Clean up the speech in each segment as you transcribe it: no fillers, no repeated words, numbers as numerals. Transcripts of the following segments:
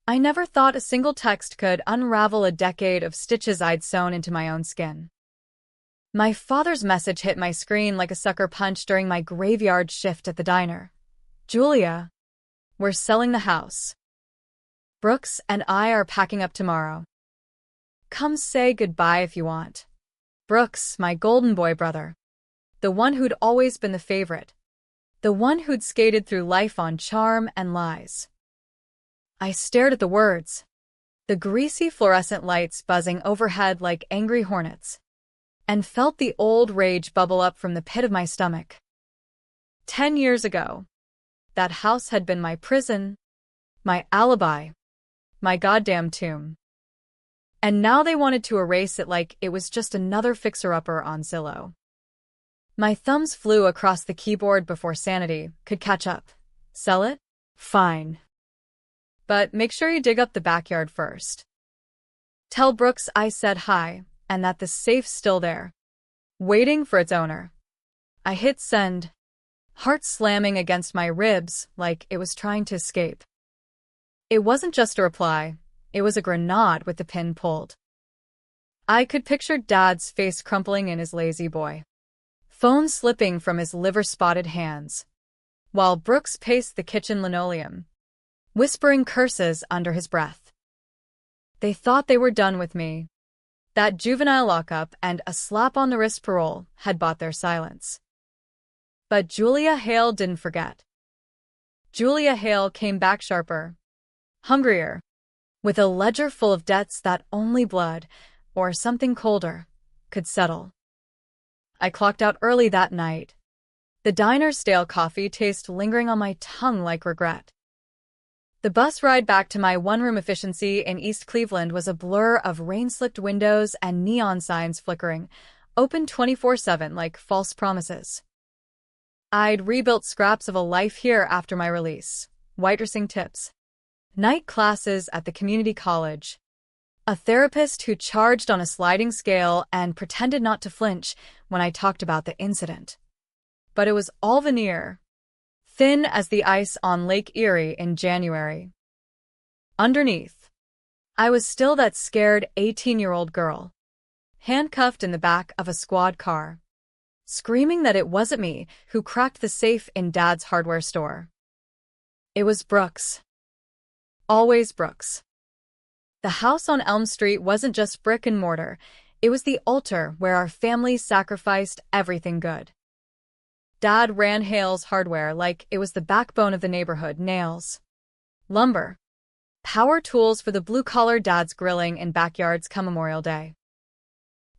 I never thought a single text could unravel a decade of stitches I'd sewn into my own skin. My father's message hit my screen like a sucker punch during my graveyard shift at the diner. Julia, we're selling the house. Brooks and I are packing up tomorrow. Come say goodbye if you want. Brooks, my golden boy brother. The one who'd always been the favorite. The one who'd skated through life on charm and lies. I stared at the words, the greasy fluorescent lights buzzing overhead like angry hornets, and felt the old rage bubble up from the pit of my stomach. 10 years ago, that house had been my prison, my alibi, my goddamn tomb. And now they wanted to erase it like it was just another fixer-upper on Zillow. My thumbs flew across the keyboard before sanity could catch up. Sell it? Fine. But make sure you dig up the backyard first. Tell Brooks I said hi, and that the safe's still there, waiting for its owner. I hit send, heart slamming against my ribs like it was trying to escape. It wasn't just a reply, it was a grenade with the pin pulled. I could picture Dad's face crumpling in his lazy boy, phone slipping from his liver-spotted hands, while Brooks paced the kitchen linoleum, whispering curses under his breath. They thought they were done with me. That juvenile lockup and a slap on the wrist parole had bought their silence. But Julia Hale didn't forget. Julia Hale came back sharper, hungrier, with a ledger full of debts that only blood, or something colder, could settle. I clocked out early that night, the diner's stale coffee taste lingering on my tongue like regret. The bus ride back to my one-room efficiency in East Cleveland was a blur of rain-slicked windows and neon signs flickering, open 24/7 like false promises. I'd rebuilt scraps of a life here after my release, waitressing tips, night classes at the community college, a therapist who charged on a sliding scale and pretended not to flinch when I talked about the incident. But it was all veneer, thin as the ice on Lake Erie in January. Underneath, I was still that scared 18-year-old girl, handcuffed in the back of a squad car, screaming that it wasn't me who cracked the safe in Dad's hardware store. It was Brooks. Always Brooks. The house on Elm Street wasn't just brick and mortar, it was the altar where our family sacrificed everything good. Dad ran Hale's hardware like it was the backbone of the neighborhood: nails, lumber, power tools for the blue-collar dads grilling in backyards come Memorial Day.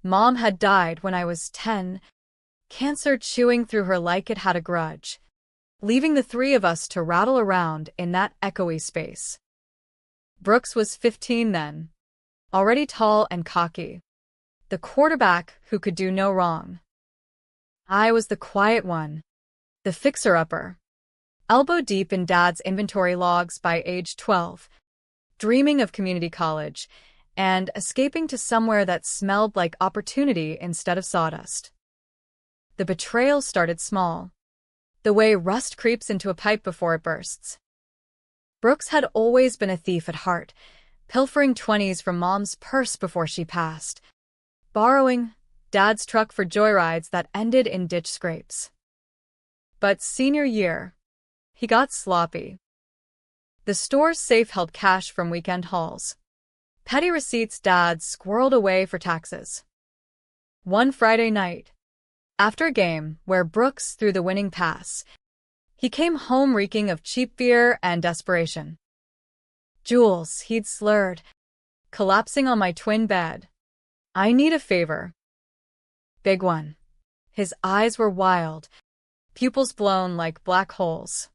Mom had died when I was 10, cancer chewing through her like it had a grudge, leaving the three of us to rattle around in that echoey space. Brooks was 15 then, already tall and cocky, the quarterback who could do no wrong. I was the quiet one, the fixer-upper, elbow-deep in Dad's inventory logs by age 12, dreaming of community college and escaping to somewhere that smelled like opportunity instead of sawdust. The betrayal started small, the way rust creeps into a pipe before it bursts. Brooks had always been a thief at heart, pilfering 20s from Mom's purse before she passed, borrowing Dad's truck for joyrides that ended in ditch scrapes. But senior year, he got sloppy. The store's safe held cash from weekend hauls, petty receipts Dad squirreled away for taxes. One Friday night, after a game where Brooks threw the winning pass, he came home reeking of cheap beer and desperation. "Jules," he'd slurred, collapsing on my twin bed. "I need a favor." "Big one." His eyes were wild, pupils blown like black holes.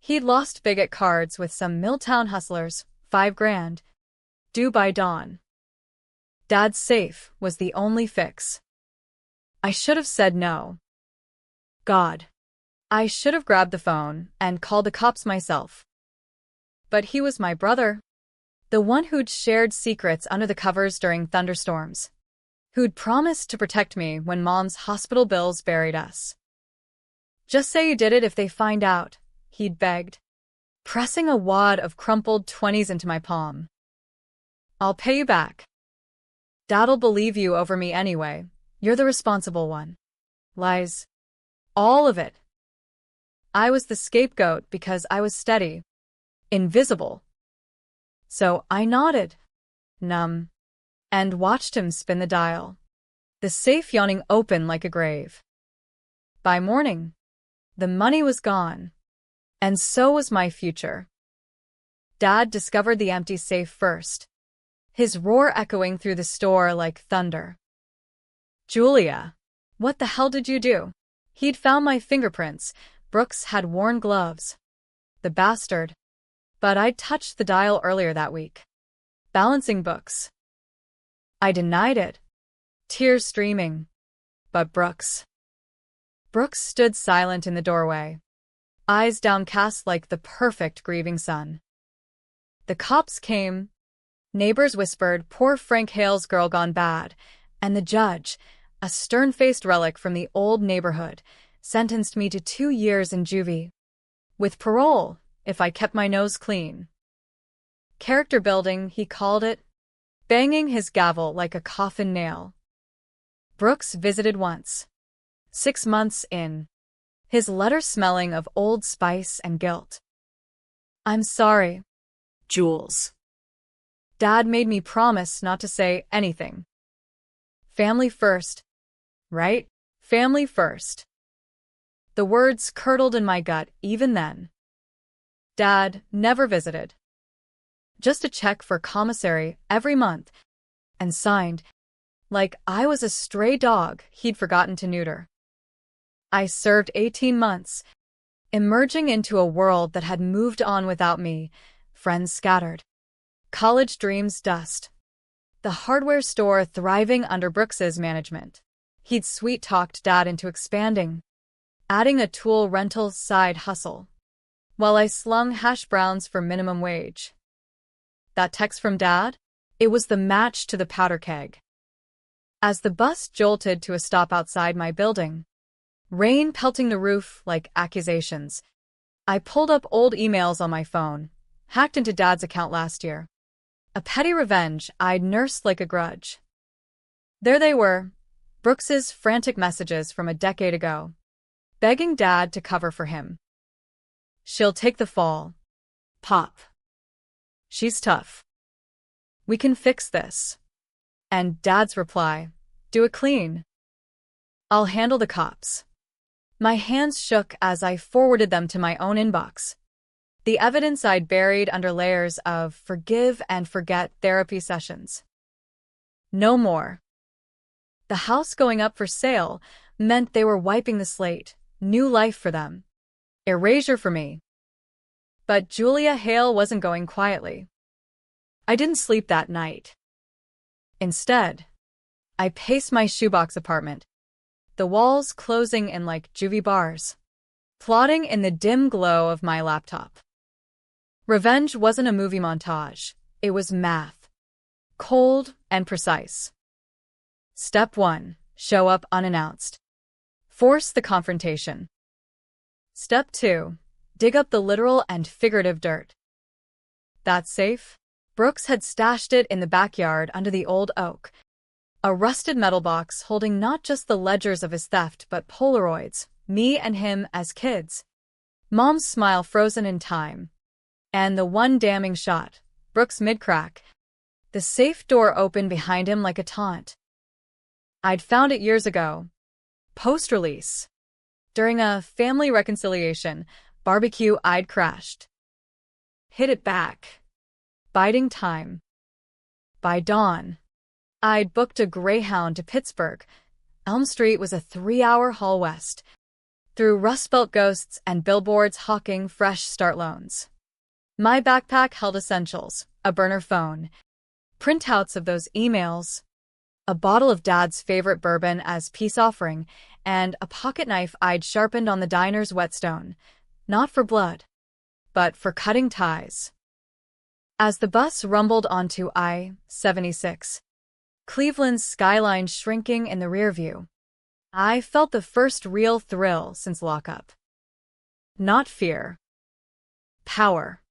He'd lost big at cards with some Milltown hustlers, $5,000, due by dawn. Dad's safe was the only fix. I should have said no. God, I should have grabbed the phone and called the cops myself. But he was my brother, the one who'd shared secrets under the covers during thunderstorms, who'd promised to protect me when Mom's hospital bills buried us. "Just say you did it if they find out," he'd begged. pressing a wad of crumpled 20s into my palm. I'll pay you back. Dad'll believe you over me anyway. You're the responsible one. Lies. All of it. I was the scapegoat because I was steady. Invisible. So I nodded, numb, and watched him spin the dial, the safe yawning open like a grave. By morning, the money was gone, and so was my future. Dad discovered the empty safe first, his roar echoing through the store like thunder. Julia, what the hell did you do? He'd found my fingerprints. Brooks had worn gloves. The bastard. But I'd touched the dial earlier that week. Balancing books. I denied it, tears streaming. But Brooks stood silent in the doorway, eyes downcast like the perfect grieving son. The cops came. Neighbors whispered, "Poor Frank Hale's girl gone bad," and the judge, a stern-faced relic from the old neighborhood, sentenced me to 2 years in juvie, with parole if I kept my nose clean. Character building, he called it, banging his gavel like a coffin nail. Brooks visited once, 6 months in, his letter smelling of Old Spice and guilt. "I'm sorry, Jules. Dad made me promise not to say anything. Family first, right? Family first." The words curdled in my gut even then. Dad never visited. Just a check for commissary every month, and signed, like I was a stray dog he'd forgotten to neuter. I served 18 months, emerging into a world that had moved on without me, friends scattered, college dreams dust, the hardware store thriving under Brooks's management. He'd sweet-talked Dad into expanding, adding a tool rental side hustle, while I slung hash browns for minimum wage. That text from Dad? It was the match to the powder keg. As the bus jolted to a stop outside my building, rain pelting the roof like accusations, I pulled up old emails on my phone, hacked into Dad's account last year. A petty revenge I'd nursed like a grudge. There they were, Brooks's frantic messages from a decade ago, begging Dad to cover for him. "She'll take the fall. Pop. She's tough. We can fix this." And Dad's reply, "Do it clean. I'll handle the cops." My hands shook as I forwarded them to my own inbox. The evidence I'd buried under layers of forgive and forget therapy sessions. No more. The house going up for sale meant they were wiping the slate, new life for them. Erasure for me. But Julia Hale wasn't going quietly. I didn't sleep that night. Instead, I paced my shoebox apartment, the walls closing in like juvie bars, plotting in the dim glow of my laptop. Revenge wasn't a movie montage, it was math. Cold and precise. Step 1, show up unannounced. Force the confrontation. Step 2, dig up the literal and figurative dirt. That safe? Brooks had stashed it in the backyard under the old oak. A rusted metal box holding not just the ledgers of his theft but Polaroids, me and him as kids. Mom's smile frozen in time. And the one damning shot, Brooks mid-crack. The safe door opened behind him like a taunt. I'd found it years ago. Post-release. During a family reconciliation barbecue I'd crashed. Hit it back. Biding time. By dawn, I'd booked a Greyhound to Pittsburgh. Elm Street was a 3-hour haul west, through Rust Belt ghosts and billboards hawking fresh start loans. My backpack held essentials, a burner phone, printouts of those emails, a bottle of Dad's favorite bourbon as peace offering, and a pocket knife I'd sharpened on the diner's whetstone, not for blood, but for cutting ties. As the bus rumbled onto I-76, Cleveland's skyline shrinking in the rearview, I felt the first real thrill since lockup. Not fear. Power.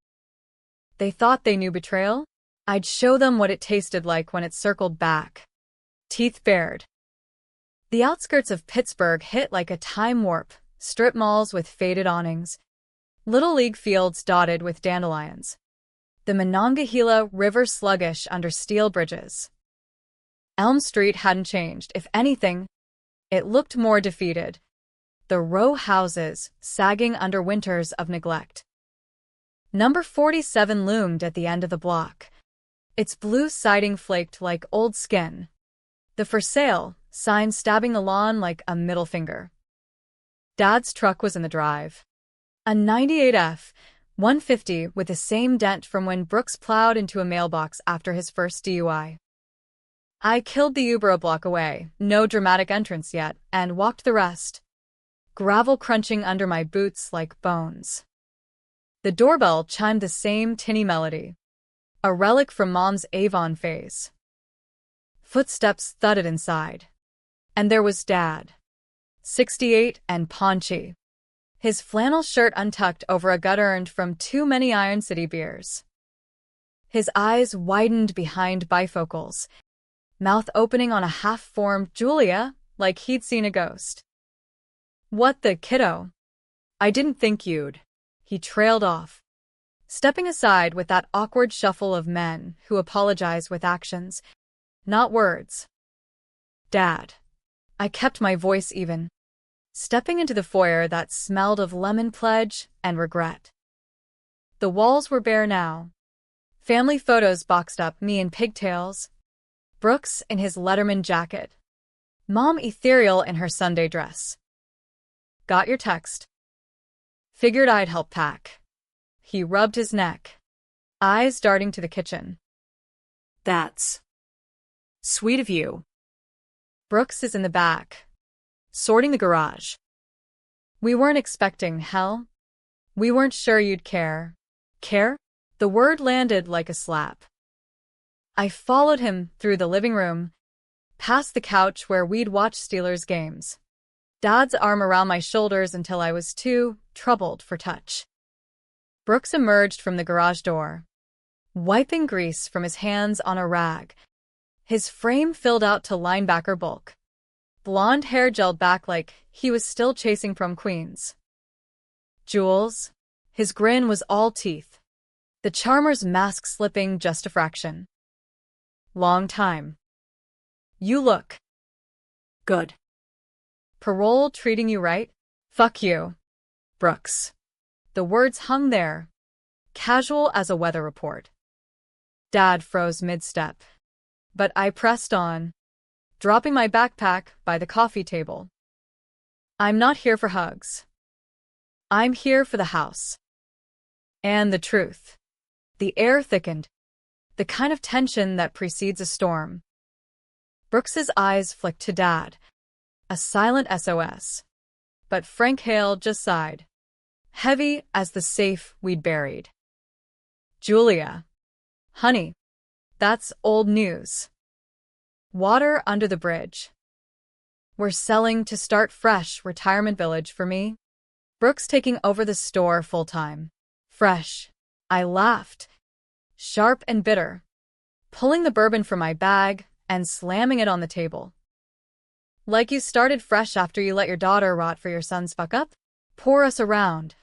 They thought they knew betrayal? I'd show them what it tasted like when it circled back. Teeth bared. The outskirts of Pittsburgh hit like a time warp, strip malls with faded awnings, little league fields dotted with dandelions, the Monongahela River sluggish under steel bridges. Elm Street hadn't changed. If anything, it looked more defeated, the row houses sagging under winters of neglect. Number 47 loomed at the end of the block, its blue siding flaked like old skin, the for sale sign stabbing the lawn like a middle finger. Dad's truck was in the drive. A 98F 150 with the same dent from when Brooks plowed into a mailbox after his first DUI. I killed the Uber a block away, no dramatic entrance yet, and walked the rest, gravel crunching under my boots like bones. The doorbell chimed the same tinny melody, a relic from Mom's Avon phase. Footsteps thudded inside. And there was Dad, 68 and paunchy, his flannel shirt untucked over a gut earned from too many Iron City beers. His eyes widened behind bifocals, mouth opening on a half-formed Julia like he'd seen a ghost. "What the, kiddo? I didn't think you'd." He trailed off, stepping aside with that awkward shuffle of men who apologize with actions, not words. "Dad." I kept my voice even, stepping into the foyer that smelled of lemon pledge and regret. The walls were bare now. Family photos boxed up, me in pigtails, Brooks in his Letterman jacket, Mom ethereal in her Sunday dress. "Got your text. Figured I'd help pack." He rubbed his neck, eyes darting to the kitchen. "That's sweet of you." Brooks is in the back, sorting the garage. "We weren't expecting hell. We weren't sure you'd care." Care? The word landed like a slap. I followed him through the living room, past the couch where we'd watch Steelers games, Dad's arm around my shoulders until I was too troubled for touch. Brooks emerged from the garage door, wiping grease from his hands on a rag, his frame filled out to linebacker bulk, blonde hair gelled back like he was still chasing prom queens. "Jules?" His grin was all teeth, the charmer's mask slipping just a fraction. "Long time. You look good. Parole treating you right?" "Fuck you, Brooks." The words hung there, casual as a weather report. Dad froze mid-step, but I pressed on, dropping my backpack by the coffee table. "I'm not here for hugs. I'm here for the house." And the truth. The air thickened, the kind of tension that precedes a storm. Brooks's eyes flicked to Dad, a silent SOS. But Frank Hale just sighed, heavy as the safe we'd buried. "Julia. Honey. That's old news. Water under the bridge. We're selling to start fresh retirement village for me. Brooks taking over the store full-time. Fresh." I laughed, sharp and bitter, pulling the bourbon from my bag and slamming it on the table. "Like you started fresh after you let your daughter rot for your son's fuck-up? Pour us around."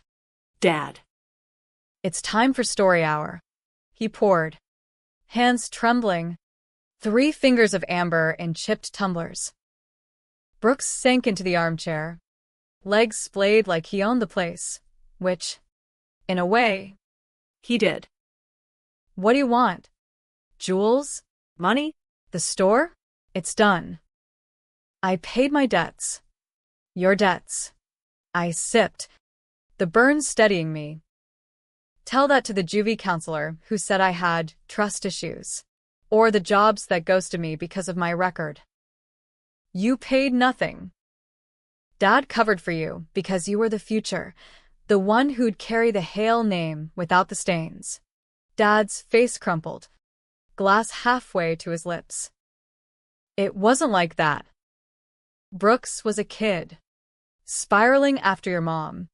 "Dad." "It's time for story hour." He poured, hands trembling, 3 fingers of amber in chipped tumblers. Brooks sank into the armchair, legs splayed like he owned the place, which, in a way, he did. "What do you want? Jules? Money? The store? It's done. I paid my debts. Your debts." I sipped, the burn steadying me. "Tell that to the juvie counselor who said I had trust issues, or the jobs that ghosted me because of my record. You paid nothing. Dad covered for you because you were the future, the one who'd carry the Hale name without the stains." Dad's face crumpled, glass halfway to his lips. "It wasn't like that. Brooks was a kid, spiraling after your mom.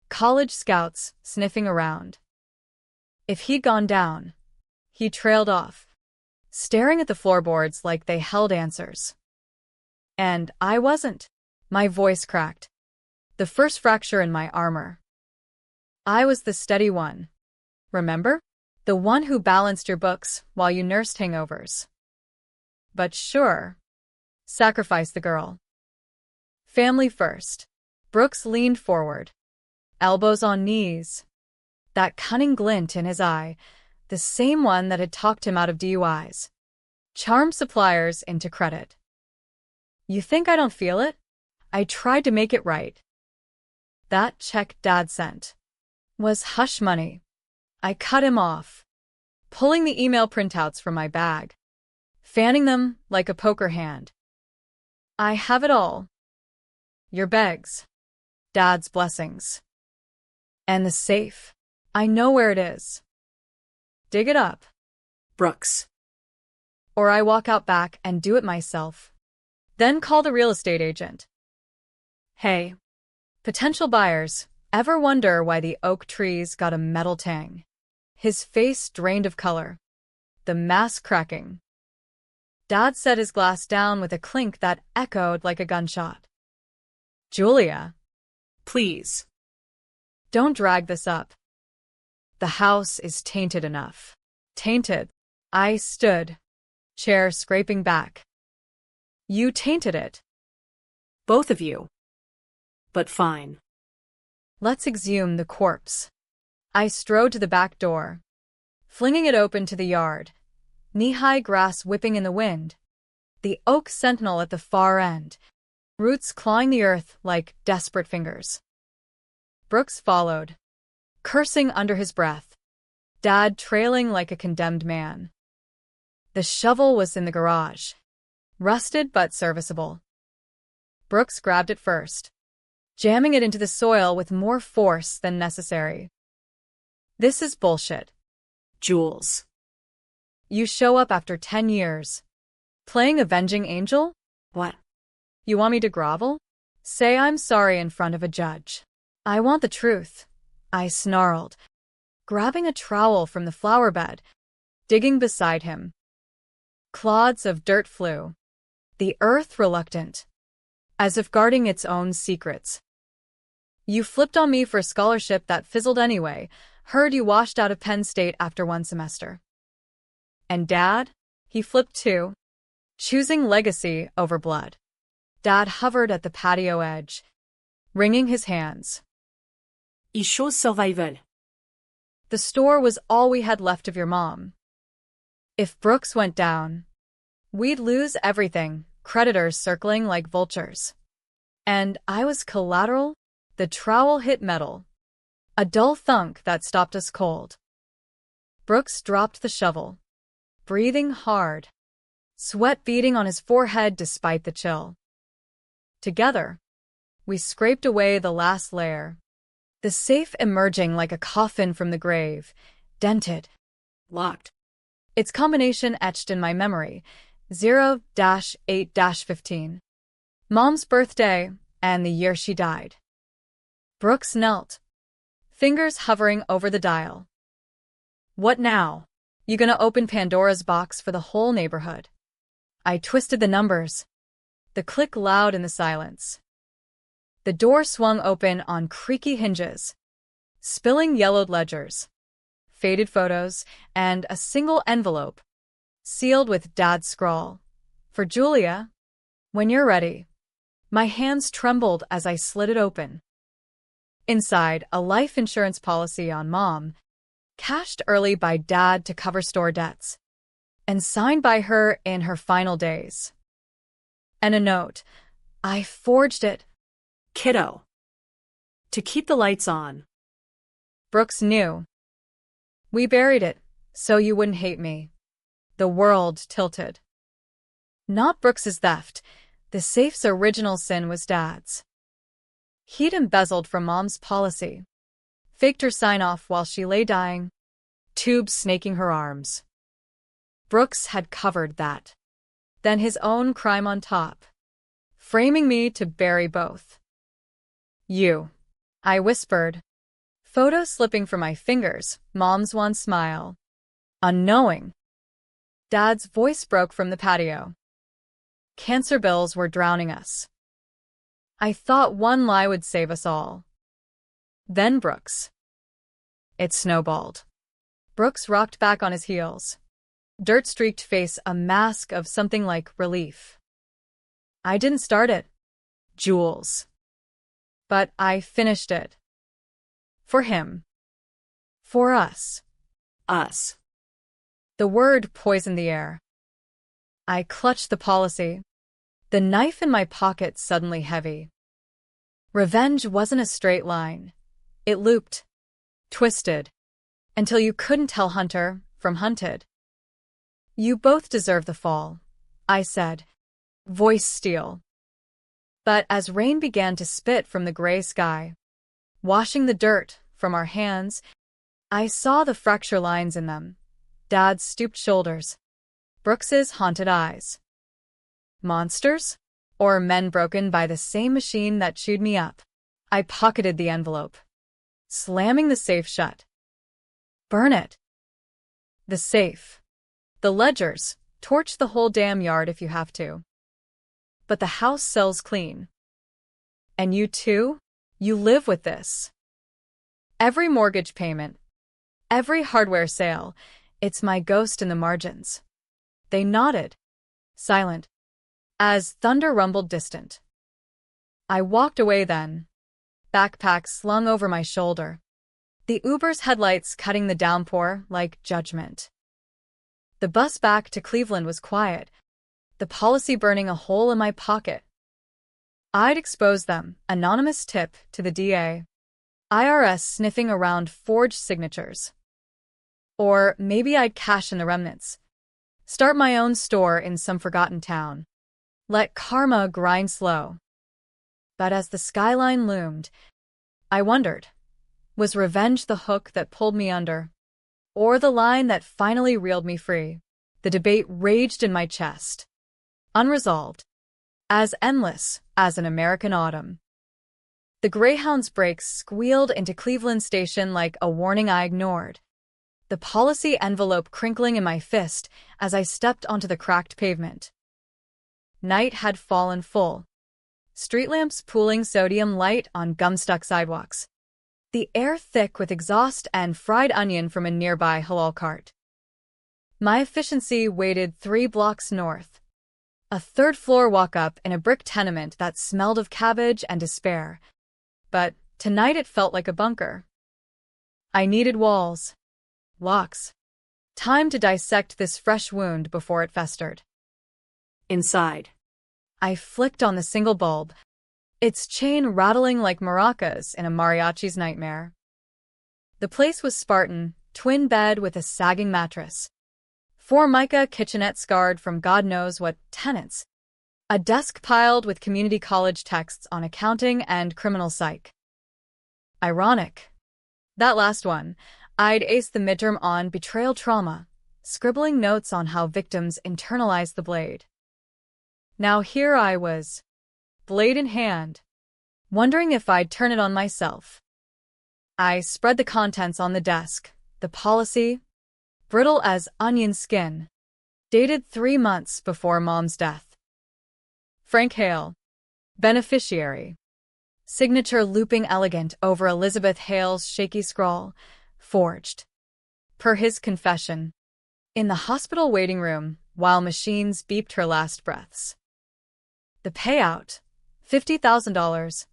College scouts sniffing around. If he'd gone down, he trailed off, staring at the floorboards like they held answers. And I wasn't. My voice cracked. The first fracture in my armor. I was the steady one. Remember? The one who balanced your books while you nursed hangovers. But sure. Sacrifice the girl. Family first. Brooks leaned forward, elbows on knees. That cunning glint in his eye, the same one that had talked him out of DUIs. Charmed suppliers into credit. You think I don't feel it? I tried to make it right. That check Dad sent was hush money. I cut him off, pulling the email printouts from my bag, fanning them like a poker hand. I have it all. Your bags, Dad's blessings, and the safe. I know where it is. Dig it up, Brooks. or I walk out back and do it myself. Then call the real estate agent. Hey, potential buyers, ever wonder why the oak trees got a metal tang? His face drained of color, the mask cracking. Dad set his glass down with a clink that echoed like a gunshot. Julia, Please. don't drag this up. The house is tainted enough. Tainted. I stood, chair scraping back. You tainted it. Both of you. But fine. Let's exhume the corpse. I strode to the back door, flinging it open to the yard, knee-high grass whipping in the wind, the oak sentinel at the far end, roots clawing the earth like desperate fingers. Brooks followed, cursing under his breath, Dad trailing like a condemned man. The shovel was in the garage, rusted but serviceable. Brooks grabbed it first, jamming it into the soil with more force than necessary. This is bullshit. Jules. You show up after 10 years. Playing avenging angel? What? You want me to grovel? Say I'm sorry in front of a judge. I want the truth, I snarled, grabbing a trowel from the flower bed, digging beside him. Clods of dirt flew, the earth reluctant, as if guarding its own secrets. You flipped on me for a scholarship that fizzled anyway. Heard you washed out of Penn State after one semester. And Dad? He flipped too, choosing legacy over blood. Dad hovered at the patio edge, wringing his hands. He chose survival. The store was all we had left of your mom. If Brooks went down, we'd lose everything, creditors circling like vultures. And I was collateral. The trowel hit metal, a dull thunk that stopped us cold. Brooks dropped the shovel, breathing hard, sweat beading on his forehead despite the chill. Together, we scraped away the last layer, the safe emerging like a coffin from the grave, dented, Locked. its combination etched in my memory, 0-8-15. Mom's birthday and the year she died. Brooks knelt, fingers hovering over the dial. What now? You gonna open Pandora's box for the whole neighborhood? I twisted the numbers, the click loud in the silence. The door swung open on creaky hinges, spilling yellowed ledgers, faded photos, and a single envelope, sealed with Dad's scrawl. For Julia, when you're ready. My hands trembled as I slid it open. Inside, a life insurance policy on Mom, cashed early by Dad to cover store debts, and signed by her in her final days. And a note. I forged it. Kiddo. To keep the lights on. Brooks knew. We buried it, so you wouldn't hate me. The world tilted. Not Brooks's theft. The safe's original sin was Dad's. He'd embezzled from Mom's policy, faked her sign-off while she lay dying, tubes snaking her arms. Brooks had covered that. Then his own crime on top, framing me to bury both. You, I whispered, Photos slipping from my fingers, Mom's wan smile. Unknowing. Dad's voice broke from the patio. Cancer bills were drowning us. I thought one lie would save us all. Then Brooks. It snowballed. Brooks rocked back on his heels. Dirt-streaked face, a mask of something like relief. I didn't start it, Jules. But I finished it. For him. For us. Us. The word poisoned the air. I clutched the policy, the knife in my pocket suddenly heavy. Revenge wasn't a straight line. It looped, twisted, until you couldn't tell hunter from hunted. You both deserve the fall, I said, voice steel. But as rain began to spit from the gray sky, washing the dirt from our hands, I saw the fracture lines in them. Dad's stooped shoulders, Brooks's haunted eyes. Monsters? Or men broken by the same machine that chewed me up? I pocketed the envelope, slamming the safe shut. Burn it. The safe. The ledgers. Torch the whole damn yard if you have to. But the house sells clean. And you too? You live with this. Every mortgage payment, every hardware sale, it's my ghost in the margins. They nodded, silent, as thunder rumbled distant. I walked away then, backpack slung over my shoulder, the Uber's headlights cutting the downpour like judgment. The bus back to Cleveland was quiet, the policy burning a hole in my pocket. I'd expose them, anonymous tip to the DA. IRS sniffing around forged signatures. Or maybe I'd cash in the remnants. Start my own store in some forgotten town. Let karma grind slow. But as the skyline loomed, I wondered, was revenge the hook that pulled me under? Or the line that finally reeled me free? The debate raged in my chest. Unresolved. As endless as an American autumn. The Greyhound's brakes squealed into Cleveland Station like a warning I ignored. The policy envelope crinkling in my fist as I stepped onto the cracked pavement. Night had fallen full. Street lamps pooling sodium light on gum-stuck sidewalks. The air thick with exhaust and fried onion from a nearby halal cart. My efficiency waited 3 blocks north. A third-floor walk-up in a brick tenement that smelled of cabbage and despair. But tonight it felt like a bunker. I needed walls. Locks. Time to dissect this fresh wound before it festered. Inside. I flicked on the single bulb, its chain rattling like maracas in a mariachi's nightmare. The place was Spartan, twin bed with a sagging mattress. Formica kitchenette scarred from God knows what tenants. A desk piled with community college texts on accounting and criminal psych. Ironic. That last one, I'd aced the midterm on betrayal trauma, scribbling notes on how victims internalize the blade. Now here I was, blade in hand, wondering if I'd turn it on myself. I spread the contents on the desk, the policy, brittle as onion skin, dated 3 months before Mom's death. Frank Hale, beneficiary. Signature looping elegant over Elizabeth Hale's shaky scrawl, forged. Per his confession. In the hospital waiting room, while machines beeped her last breaths. The payout, $50,000,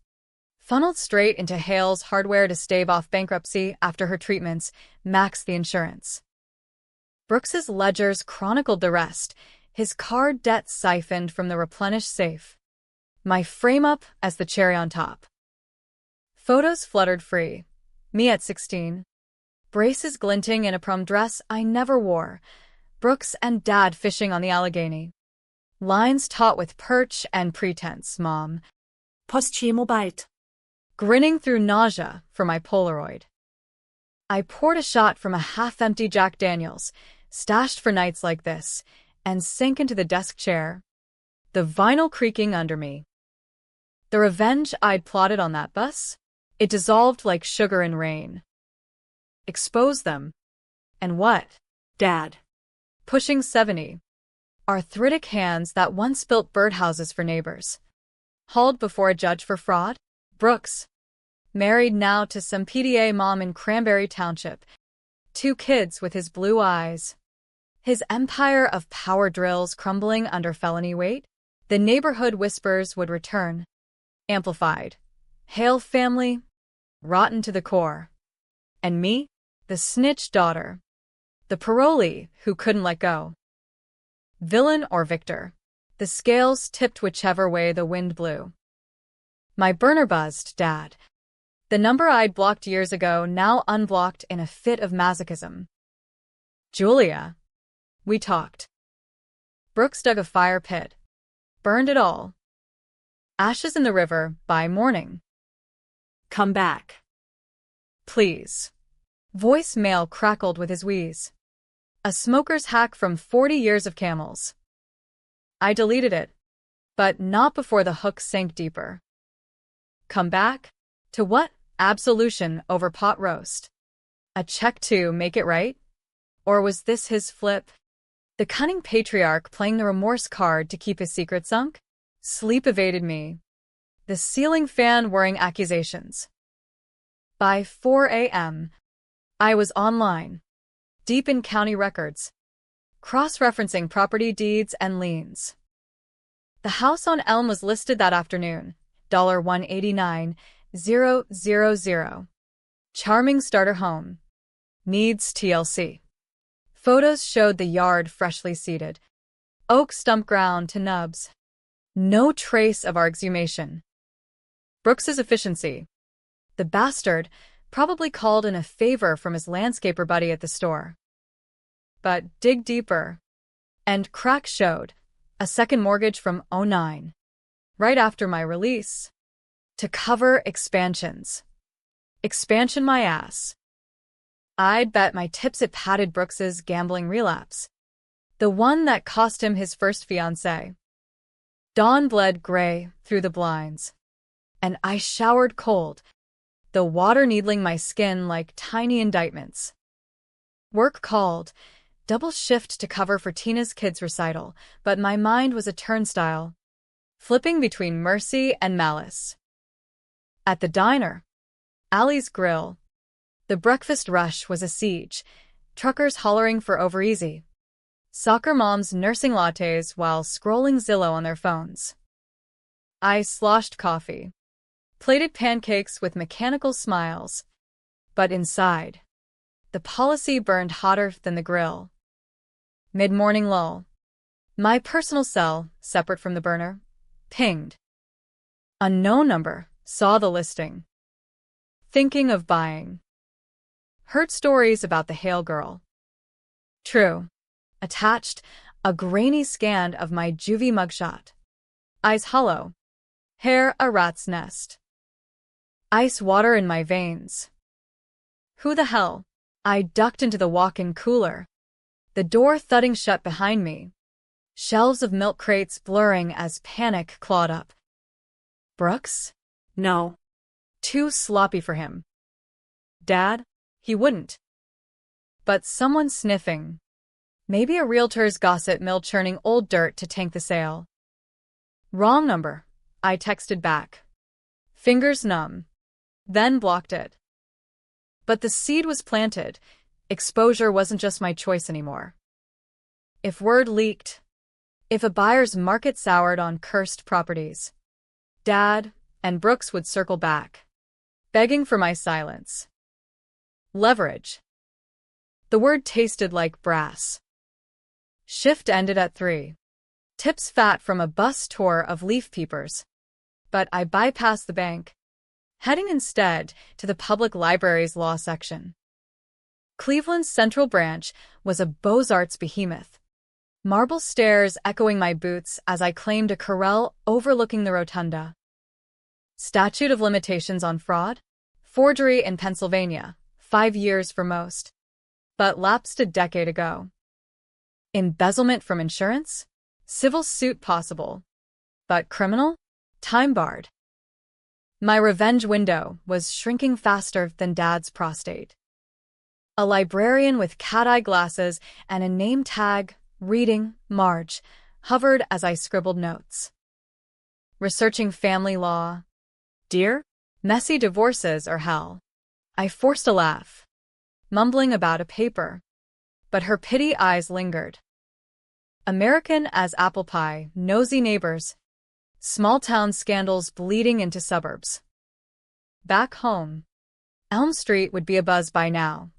funneled straight into Hale's hardware to stave off bankruptcy after her treatments, maxed the insurance. Brooks's ledgers chronicled the rest, his card debt siphoned from the replenished safe. My frame-up as the cherry on top. Photos fluttered free. Me at 16. Braces glinting in a prom dress I never wore. Brooks and Dad fishing on the Allegheny. Lines taut with perch and pretense, Mom. Posthumobite. Grinning through nausea for my Polaroid. I poured a shot from a half-empty Jack Daniels, stashed for nights like this, and sank into the desk chair, the vinyl creaking under me. The revenge I'd plotted on that bus? It dissolved like sugar in rain. Expose them. And what? Dad. Pushing 70. Arthritic hands that once built birdhouses for neighbors. Hauled before a judge for fraud? Brooks. Married now to some PTA mom in Cranberry Township. 2 kids with his blue eyes. His empire of power drills crumbling under felony weight? The neighborhood whispers would return. Amplified. Hail family. Rotten to the core. And me? The snitch daughter. The parolee who couldn't let go. Villain or victor? The scales tipped whichever way the wind blew. My burner buzzed, Dad. The number I'd blocked years ago now unblocked in a fit of masochism. Julia. We talked. Brooks dug a fire pit. Burned it all. Ashes in the river by morning. Come back. Please. Voicemail crackled with his wheeze. A smoker's hack from 40 years of Camels. I deleted it, but not before the hook sank deeper. Come back? To what? Absolution over pot roast. A check to make it right? Or was this his flip? The cunning patriarch playing the remorse card to keep his secret sunk? Sleep evaded me. The ceiling fan whirring accusations. By 4 a.m., I was online, deep in county records, cross-referencing property deeds and liens. The house on Elm was listed that afternoon, $189,000. Charming starter home. Needs TLC. Photos showed the yard freshly seeded. Oak stump ground to nubs. No trace of our exhumation. Brooks's efficiency. The bastard probably called in a favor from his landscaper buddy at the store. But dig deeper. And crack showed. A second mortgage from '09. Right after my release. To cover expansions. Expansion my ass. I'd bet my tips it padded Brooks's gambling relapse. The one that cost him his first fiancée. Dawn bled gray through the blinds. And I showered cold, the water needling my skin like tiny indictments. Work called, double shift to cover for Tina's kids' recital, but my mind was a turnstile, flipping between mercy and malice. At the diner, Allie's Grill, the breakfast rush was a siege, truckers hollering for over-easy, soccer moms nursing lattes while scrolling Zillow on their phones. I sloshed coffee, plated pancakes with mechanical smiles, but inside, the policy burned hotter than the grill. Mid-morning lull. My personal cell, separate from the burner, pinged. Unknown number, saw the listing. Thinking of buying. Heard stories about the Hale girl. True. Attached, a grainy scan of my juvie mugshot. Eyes hollow. Hair a rat's nest. Ice water in my veins. Who the hell? I ducked into the walk-in cooler. The door thudding shut behind me. Shelves of milk crates blurring as panic clawed up. Brooks? No. Too sloppy for him. Dad? He wouldn't. But someone sniffing. Maybe a realtor's gossip mill churning old dirt to tank the sale. Wrong number, I texted back. Fingers numb. Then blocked it. But the seed was planted. Exposure wasn't just my choice anymore. If word leaked, if a buyer's market soured on cursed properties, Dad and Brooks would circle back, begging for my silence. Leverage. The word tasted like brass. Shift ended at 3. Tips fat from a bus tour of leaf peepers. But I bypassed the bank, heading instead to the public library's law section. Cleveland's Central Branch was a Beaux-Arts behemoth. Marble stairs echoing my boots as I claimed a corral overlooking the rotunda. Statute of limitations on fraud? Forgery in Pennsylvania, 5 years for most. But lapsed a decade ago. Embezzlement from insurance? Civil suit possible. But criminal? Time barred. My revenge window was shrinking faster than Dad's prostate. A librarian with cat-eye glasses and a name tag, reading, Marge, hovered as I scribbled notes. Researching family law. Dear? Messy divorces or hell. I forced a laugh, mumbling about a paper, but her pity eyes lingered. American as apple pie, nosy neighbors, small-town scandals bleeding into suburbs. Back home, Elm Street would be abuzz by now.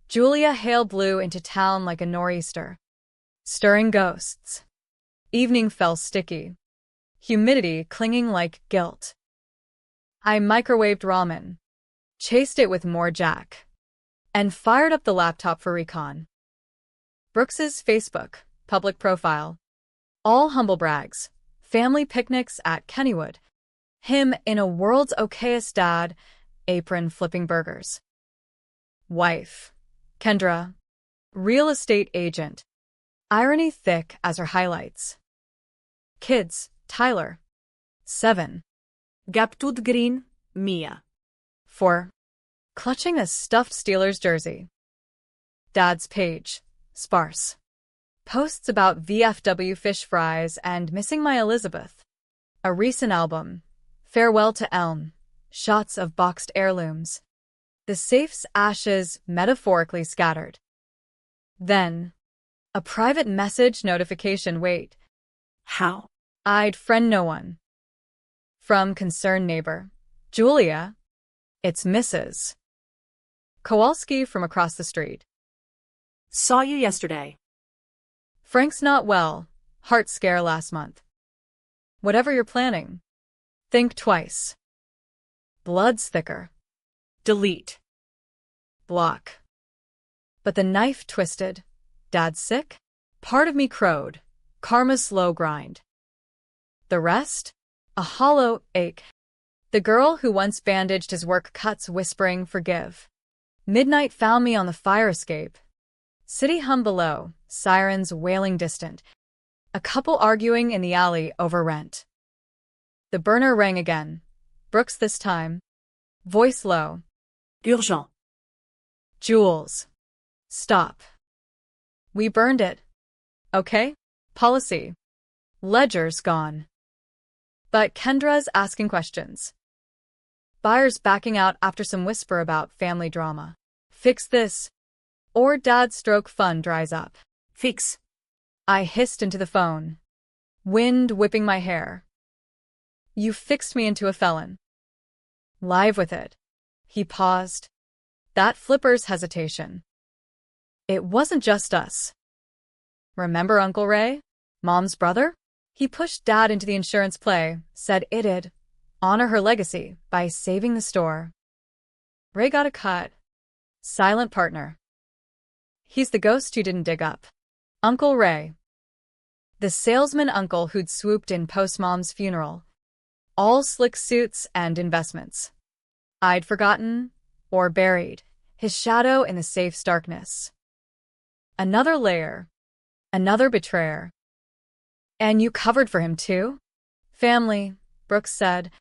Julia Hale blew into town like a nor'easter, stirring ghosts. Evening fell sticky, humidity clinging like guilt. I microwaved ramen, chased it with more Jack, and fired up the laptop for recon. Brooks's Facebook, public profile. All humble brags, family picnics at Kennywood. Him in a world's okayest dad, apron flipping burgers. Wife, Kendra, real estate agent. Irony thick as her highlights. Kids, Tyler, 7. Gaptud Green, Mia. 4. Clutching a stuffed Steelers jersey. Dad's page, sparse. Posts about VFW fish fries and missing my Elizabeth. A recent album, Farewell to Elm, shots of boxed heirlooms. The safe's ashes metaphorically scattered. Then, a private message notification. Wait. How? I'd friend no one. From concerned neighbor. Julia. It's Mrs. Kowalski from across the street. Saw you yesterday. Frank's not well. Heart scare last month. Whatever you're planning, think twice. Blood's thicker. Delete. Block. But the knife twisted. Dad's sick? Part of me crowed. Karma's slow grind. The rest? A hollow ache. The girl who once bandaged his work cuts whispering forgive. Midnight found me on the fire escape. City hum below, sirens wailing distant. A couple arguing in the alley over rent. The burner rang again. Brooks this time. Voice low. Urgent. Jules. Stop. We burned it. Okay? Policy. Ledger's gone. But Kendra's asking questions. Buyers backing out after some whisper about family drama. Fix this, or Dad's stroke fund dries up. Fix. I hissed into the phone, wind whipping my hair. You fixed me into a felon. Live with it. He paused. That flipper's hesitation. It wasn't just us. Remember Uncle Ray? Mom's brother? He pushed Dad into the insurance play, said it'd honor her legacy by saving the store. Ray got a cut. Silent partner. He's the ghost you didn't dig up. Uncle Ray. The salesman uncle who'd swooped in post-Mom's funeral. All slick suits and investments. I'd forgotten, or buried, his shadow in the safe's darkness. Another layer. Another betrayer. And you covered for him too? Family, Brooks said,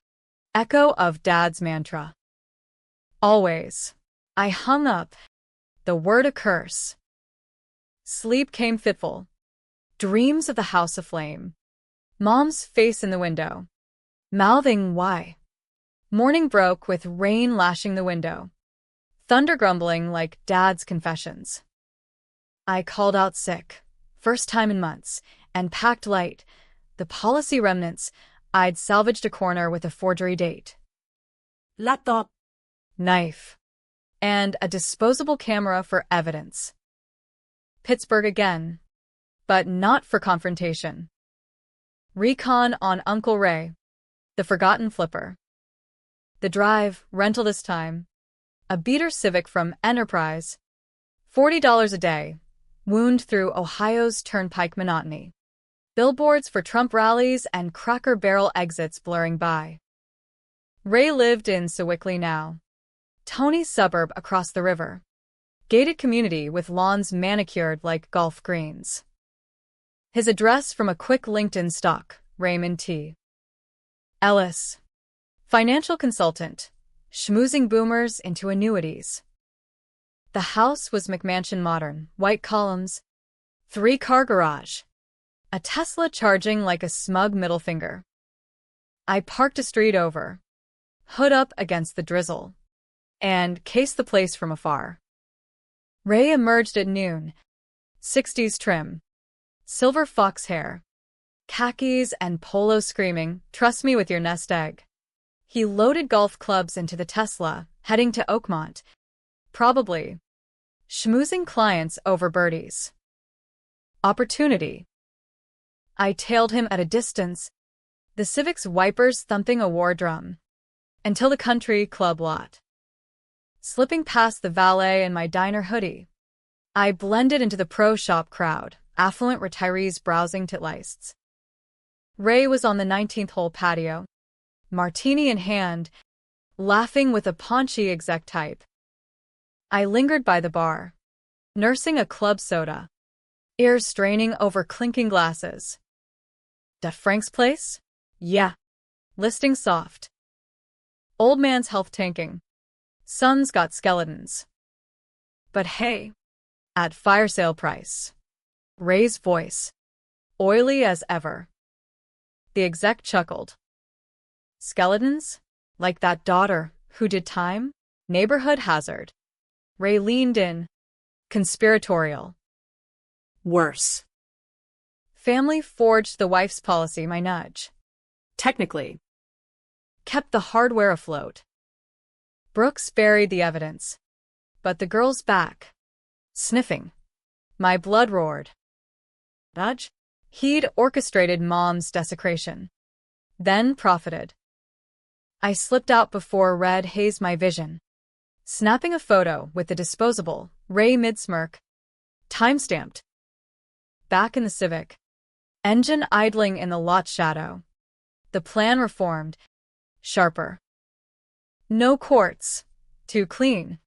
echo of Dad's mantra. Always. I hung up. The word a curse. Sleep came fitful. Dreams of the house aflame. Mom's face in the window. Mouthing why. Morning broke with rain lashing the window. Thunder grumbling like Dad's confessions. I called out sick. First time in months. And packed light, the policy remnants. I'd salvaged a corner with a forgery date. Laptop. Knife. And a disposable camera for evidence. Pittsburgh again. But not for confrontation. Recon on Uncle Ray. The forgotten flipper. The drive, rental this time. A beater Civic from Enterprise. $40 a day. Wound through Ohio's turnpike monotony. Billboards for Trump rallies and Cracker Barrel exits blurring by. Ray lived in Sewickley now. Tony's suburb across the river. Gated community with lawns manicured like golf greens. His address from a quick LinkedIn stalk, Raymond T. Ellis. Financial consultant. Schmoozing boomers into annuities. The house was McMansion modern, white columns, 3-car garage, a Tesla charging like a smug middle finger. I parked a street over, hood up against the drizzle, and cased the place from afar. Ray emerged at noon, 60s trim, silver fox hair, khakis and polo screaming, "Trust me with your nest egg." He loaded golf clubs into the Tesla, heading to Oakmont, probably schmoozing clients over birdies. Opportunity. I tailed him at a distance, the Civic's wipers thumping a war drum, until the country club lot. Slipping past the valet in my diner hoodie, I blended into the pro shop crowd, affluent retirees browsing titlists. Ray was on the 19th hole patio, martini in hand, laughing with a paunchy exec type. I lingered by the bar, nursing a club soda, ears straining over clinking glasses. "Da Frank's place?" "Yeah." Listing soft. "Old man's health tanking. Son's got skeletons. But hey, at fire sale price." Ray's voice, oily as ever. The exec chuckled. "Skeletons? Like that daughter who did time? Neighborhood hazard." Ray leaned in, conspiratorial. Worse. "Family forged the wife's policy," my nudge. Technically. "Kept the hardware afloat." Brooks buried the evidence, but the girl's back, sniffing. My blood roared. Nudge? He'd orchestrated Mom's desecration, then profited. I slipped out before red hazed my vision, snapping a photo with the disposable, Ray mid-smirk, time-stamped. Back in the Civic, engine idling in the lot shadow. The plan reformed, sharper. No courts. Too clean.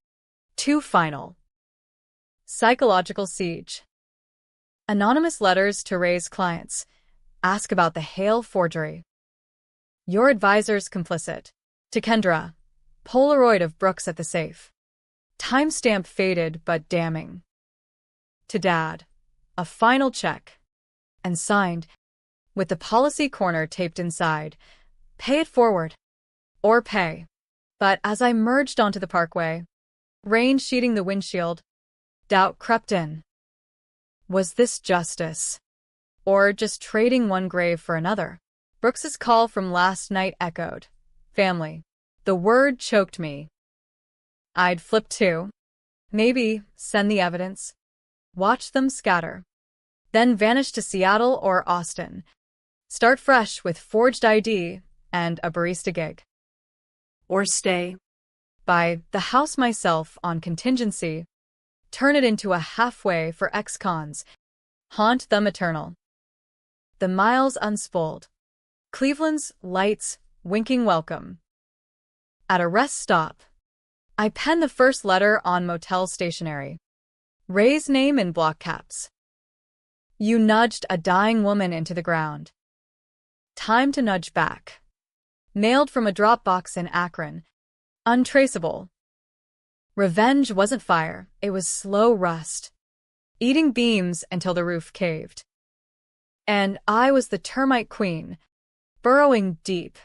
Too final. Psychological siege. Anonymous letters to Ray's clients. Ask about the Hale forgery. Your advisor's complicit. To Kendra. Polaroid of Brooks at the safe. Timestamp faded but damning. To Dad. A final check. And signed, with the policy corner taped inside. Pay it forward. Or pay. But as I merged onto the parkway, rain sheeting the windshield, doubt crept in. Was this justice? Or just trading one grave for another? Brooks's call from last night echoed. Family. The word choked me. I'd flip too. Maybe send the evidence. Watch them scatter. Then vanish to Seattle or Austin. Start fresh with forged ID and a barista gig. Or stay. Buy the house myself on contingency. Turn it into a halfway for ex-cons. Haunt them eternal. The miles unspooled. Cleveland's lights winking welcome. At a rest stop, I penned the first letter on motel stationery. Ray's name in block caps. You nudged a dying woman into the ground. Time to nudge back. Mailed from a drop box in Akron. Untraceable. Revenge wasn't fire, it was slow rust. Eating beams until the roof caved. And I was the termite queen, burrowing deep.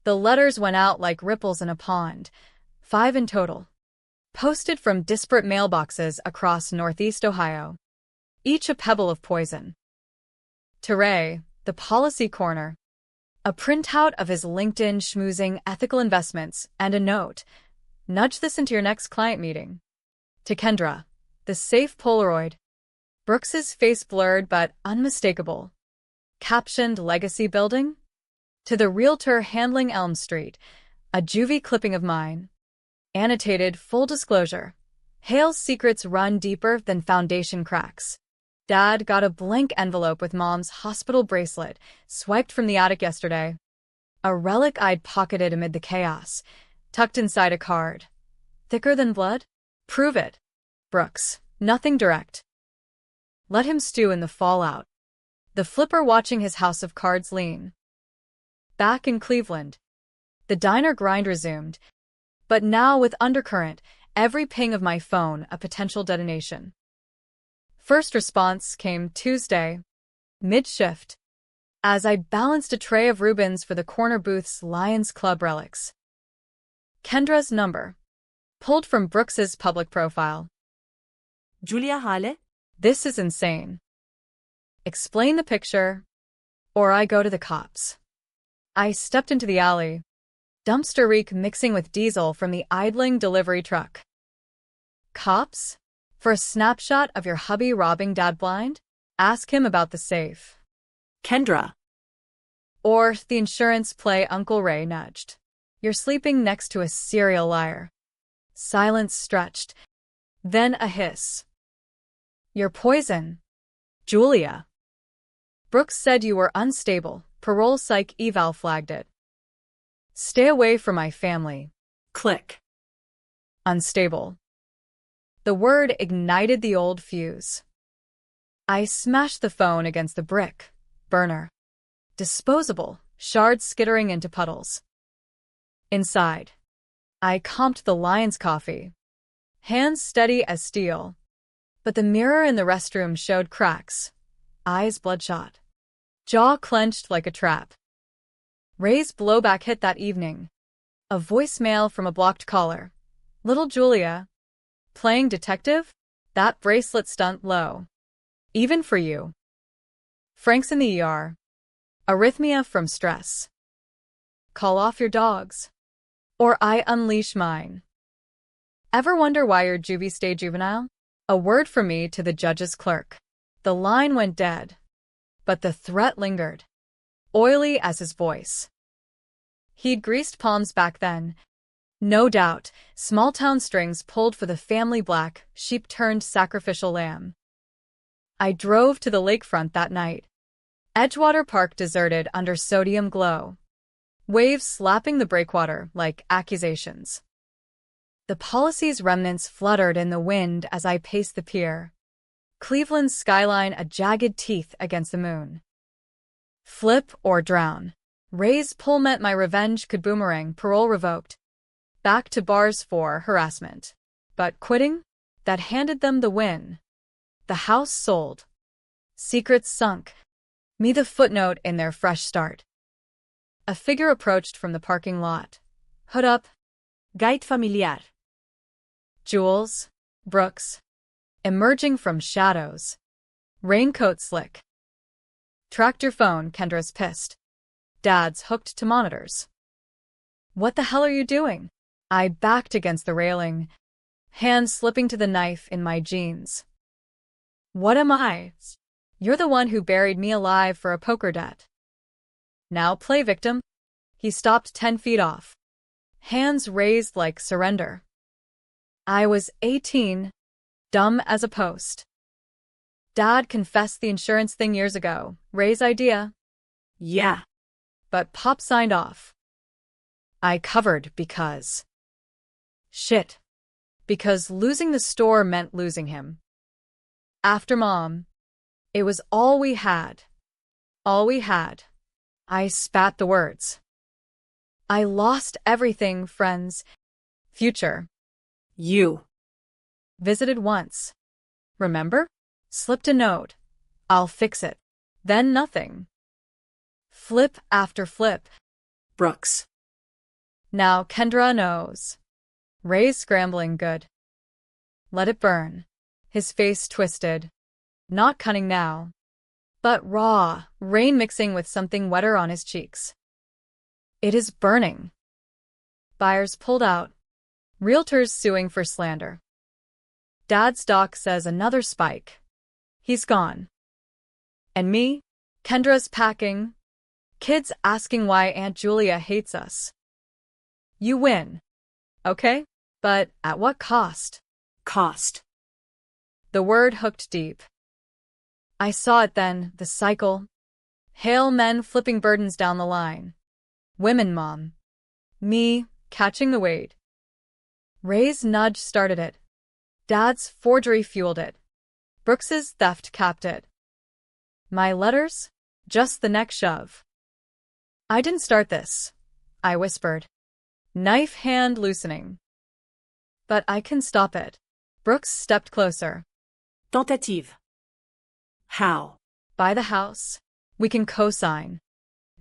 The letters went out like ripples in a pond, 5 in total. Posted from disparate mailboxes across Northeast Ohio. Each a pebble of poison. To Ray, the policy corner. A printout of his LinkedIn schmoozing ethical investments and a note. Nudge this into your next client meeting. To Kendra, the safe Polaroid. Brooks's face blurred but unmistakable. Captioned legacy building? To the realtor handling Elm Street, a juvie clipping of mine. Annotated full disclosure. Hale's secrets run deeper than foundation cracks. Dad got a blank envelope with Mom's hospital bracelet, swiped from the attic yesterday. A relic I'd pocketed amid the chaos, tucked inside a card. Thicker than blood? Prove it. Brooks, nothing direct. Let him stew in the fallout. The flipper watching his house of cards lean. Back in Cleveland, the diner grind resumed, but now with undercurrent, every ping of my phone a potential detonation. First response came Tuesday, mid-shift, as I balanced a tray of Reubens for the corner booth's Lions Club relics. Kendra's number, pulled from Brooks's public profile. Julia Hale? This is insane. Explain the picture, or I go to the cops. I stepped into the alley, dumpster reek mixing with diesel from the idling delivery truck. Cops? For a snapshot of your hubby robbing Dad blind? Ask him about the safe. Kendra. Or the insurance play Uncle Ray nudged. You're sleeping next to a serial liar. Silence stretched. Then a hiss. You're poison. Julia. Brooks said you were unstable. Parole psych eval flagged it. Stay away from my family. Click. Unstable. The word ignited the old fuse. I smashed the phone against the brick. Burner. Disposable, shards skittering into puddles. Inside. I comped the Lion's coffee. Hands steady as steel. But the mirror in the restroom showed cracks. Eyes bloodshot. Jaw clenched like a trap. Ray's blowback hit that evening. A voicemail from a blocked caller. Little Julia. Playing detective? That bracelet stunt low. Even for you. Frank's in the ER. Arrhythmia from stress. Call off your dogs. Or I unleash mine. Ever wonder why your juvie stayed juvenile? A word from me to the judge's clerk. The line went dead. But the threat lingered. Oily as his voice. He'd greased palms back then. No doubt, small-town strings pulled for the family black, sheep-turned sacrificial lamb. I drove to the lakefront that night. Edgewater Park deserted under sodium glow. Waves slapping the breakwater like accusations. The policy's remnants fluttered in the wind as I paced the pier. Cleveland's skyline a jagged teeth against the moon. Flip or drown. Ray's pull meant my revenge could boomerang, parole revoked. Back to bars for harassment. But quitting? That handed them the win. The house sold. Secrets sunk. Me the footnote in their fresh start. A figure approached from the parking lot. Hood up. Guide familiar. Jules. Brooks. Emerging from shadows. Raincoat slick. Tracked your phone, Kendra's pissed. Dad's hooked to monitors. What the hell are you doing? I backed against the railing, hand slipping to the knife in my jeans. What am I? You're the one who buried me alive for a poker debt. Now play victim. He stopped 10 feet off. Hands raised like surrender. I was 18, dumb as a post. Dad confessed the insurance thing years ago. Ray's idea. Yeah. But Pop signed off. I covered because... Shit. Because losing the store meant losing him. After Mom, it was all we had. All we had. I spat the words. I lost everything, friends. Future. You. Visited once. Remember? Slipped a note. I'll fix it. Then nothing. Flip after flip. Brooks. Now Kendra knows. Ray's scrambling good. Let it burn. His face twisted. Not cunning now. But raw, rain mixing with something wetter on his cheeks. It is burning. Buyers pulled out. Realtors suing for slander. Dad's doc says another spike. He's gone. And me? Kendra's packing. Kids asking why Aunt Julia hates us. You win. Okay? But at what cost? Cost. The word hooked deep. I saw it then, the cycle. Hale men flipping burdens down the line. Women, Mom. Me, catching the weight. Ray's nudge started it. Dad's forgery fueled it. Brooks's theft capped it. My letters? Just the next shove. I didn't start this, I whispered. Knife hand loosening. But I can stop it. Brooks stepped closer. Tentative. How? Buy the house. We can co-sign.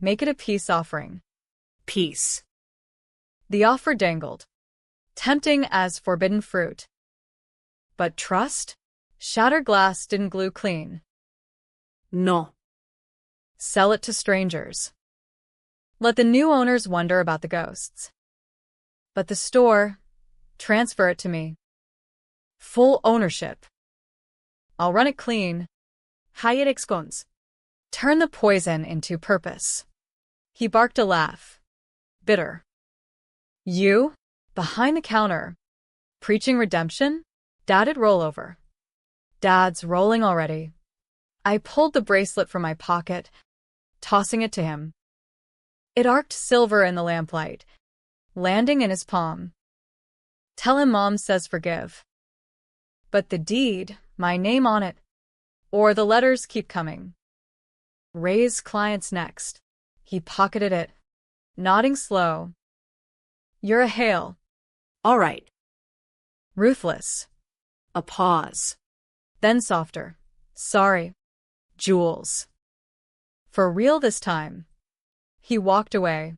Make it a peace offering. Peace. The offer dangled, tempting as forbidden fruit. But trust? Shattered glass didn't glue clean. No. Sell it to strangers. Let the new owners wonder about the ghosts. But the store, transfer it to me. Full ownership. I'll run it clean. Higher excons. Turn the poison into purpose. He barked a laugh. Bitter. You? Behind the counter. Preaching redemption? Dad'd roll over. Dad's rolling already. I pulled the bracelet from my pocket, tossing it to him. It arced silver in the lamplight, landing in his palm. Tell him Mom says forgive. But the deed, my name on it. Or the letters keep coming. Raise clients next. He pocketed it, nodding slow. You're a Hale. All right. Ruthless. A pause. Then softer. Sorry. Jules. For real this time. He walked away,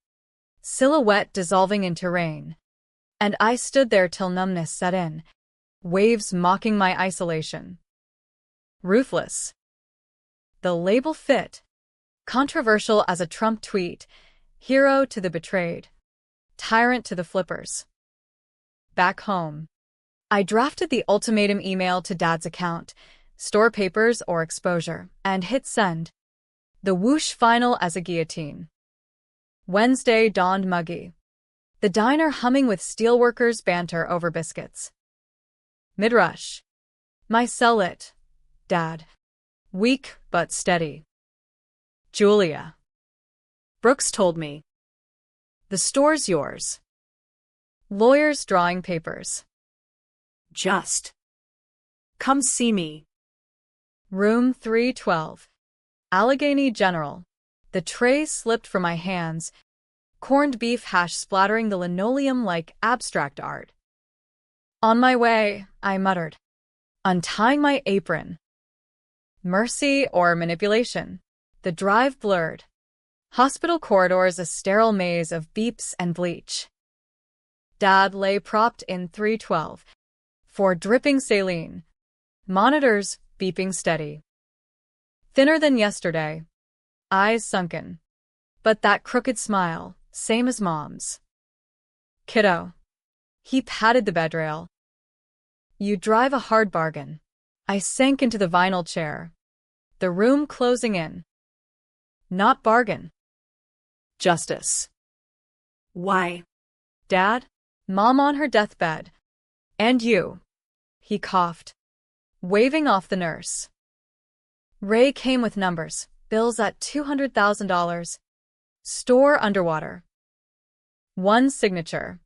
silhouette dissolving into rain. And I stood there till numbness set in, waves mocking my isolation. Ruthless. The label fit. Controversial as a Trump tweet, hero to the betrayed, tyrant to the flippers. Back home, I drafted the ultimatum email to Dad's account, store papers or exposure, and hit send. The whoosh final as a guillotine. Wednesday dawned muggy. The diner humming with steelworkers' banter over biscuits. Mid-rush. My cell lit. Dad. Weak but steady. Julia. Brooks told me. The store's yours. Lawyers drawing papers. Just. Come see me. Room 312. Allegheny General. The tray slipped from my hands, corned beef hash splattering the linoleum like abstract art. On my way, I muttered, untying my apron. Mercy or manipulation? The drive blurred. Hospital corridors a sterile maze of beeps and bleach. Dad lay propped in 312, for dripping saline. Monitors beeping steady. Thinner than yesterday. Eyes sunken. But that crooked smile, same as Mom's. Kiddo. He patted the bedrail. You drive a hard bargain. I sank into the vinyl chair. The room closing in. Not bargain. Justice. Why? Dad? Mom on her deathbed. And you. He coughed, waving off the nurse. Ray came with numbers, bills at $200,000. Store underwater. One signature.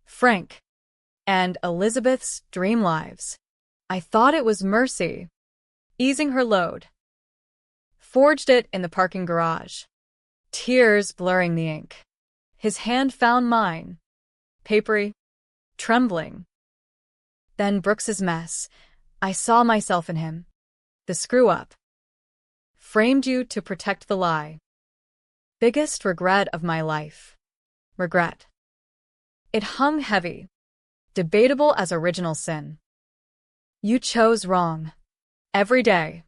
Frank. And Elizabeth's dream lives. I thought it was Mercy. Easing her load. Forged it in the parking garage. Tears blurring the ink. His hand found mine. Papery. Trembling. Then Brooks's mess. I saw myself in him. The screw-up. Framed you to protect the lie. Biggest regret of my life. Regret. It hung heavy. Debatable as original sin. You chose wrong. Every day.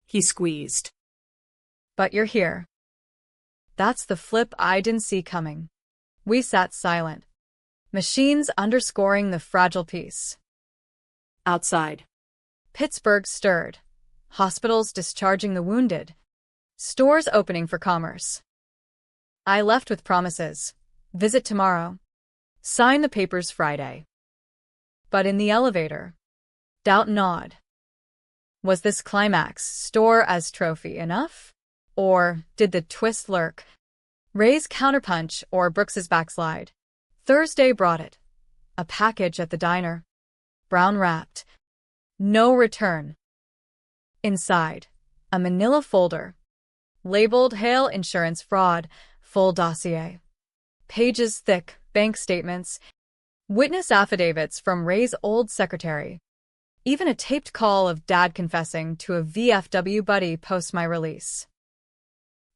He squeezed. But you're here. That's the flip I didn't see coming. We sat silent. Machines underscoring the fragile peace. Outside. Pittsburgh stirred. Hospitals discharging the wounded. Stores opening for commerce. I left with promises. Visit tomorrow. Sign the papers Friday. But in the elevator, doubt gnawed. Was this climax, store as trophy, enough? Or did the twist lurk? Ray's counterpunch or Brooks's backslide? Thursday brought it. A package at the diner. Brown wrapped. No return. Inside, a manila folder. Labeled Hale Insurance Fraud, full dossier. Pages thick, bank statements, Witness affidavits from Ray's old secretary. Even a taped call of Dad confessing to a VFW buddy post my release.